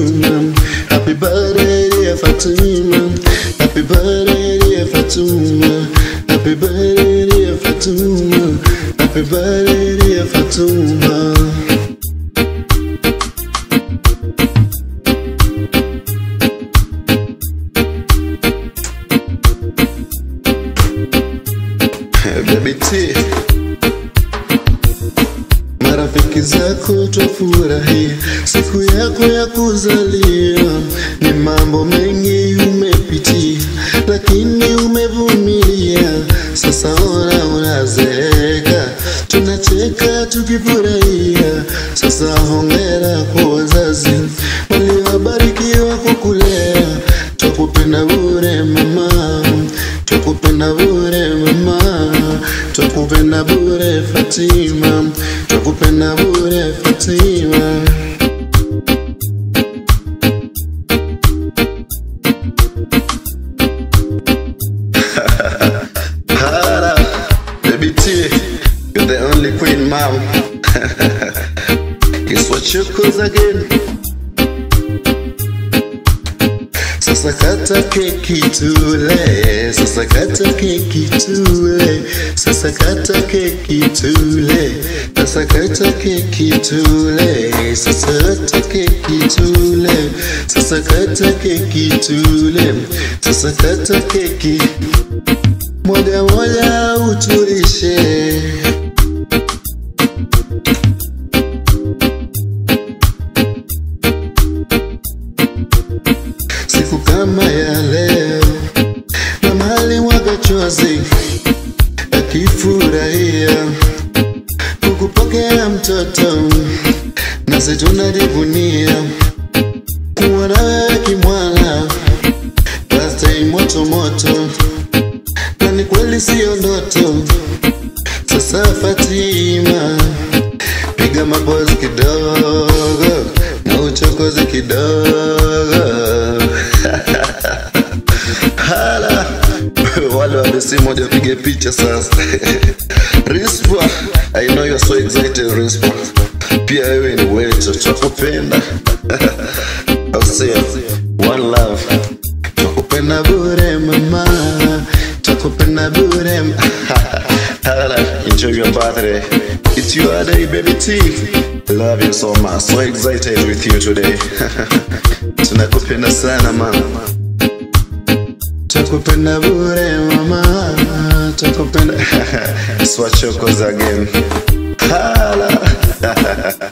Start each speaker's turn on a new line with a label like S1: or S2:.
S1: Fatuma. Happy birthday dear Fatuma. Happy birthday dear Fatuma. Happy birthday dear Fatuma. Happy birthday dear Fatuma. Baby T, marafiki zako twafurahia siku yako ya kuzaliwa. Ni mambo mengi umepitia, lakini umevumilia. Sasa ona unazeeka, tunacheka tukifurahia. Sasa hongera kwa wazazi waliobarikiwa kukulea. Twakupenda bure mama, twakupenda bure mama, twakupenda bure Fatima, twakupenda bure Fatima. Hara, baby T, you're the only queen mom. Guess what you cause again? Sasa kata keki tule, sasa kata keki tule, sasa kata keki tule, sasa kata keki tule, sasa kata keki tule, sasa kata keki tule, sasa kata keki moja moja utulishe. Siku kama ya leo na mahali mwaga chozi akifurahia kukupokea mtoto, nasi tunajivunia kuwa nawe kimwana. Birthday moto moto, na ni kweli sio ndoto. Sasa Fatima, piga mapozi kidogo na uchokozi kidogo. Hala, wale wabesi moja pige picha sasa. Rispa, I know you're so excited Rispa. Pia wewe ni wetu, twakupenda. I'll say one love. Twakupenda bure mama, twakupenda bure. Hala, enjoy your birthday. It's your day baby T. Love you so much, so excited with you today. Tunakupenda sana mama, twakupenda bure mama, twakupenda. Swatch your cause again. Hala.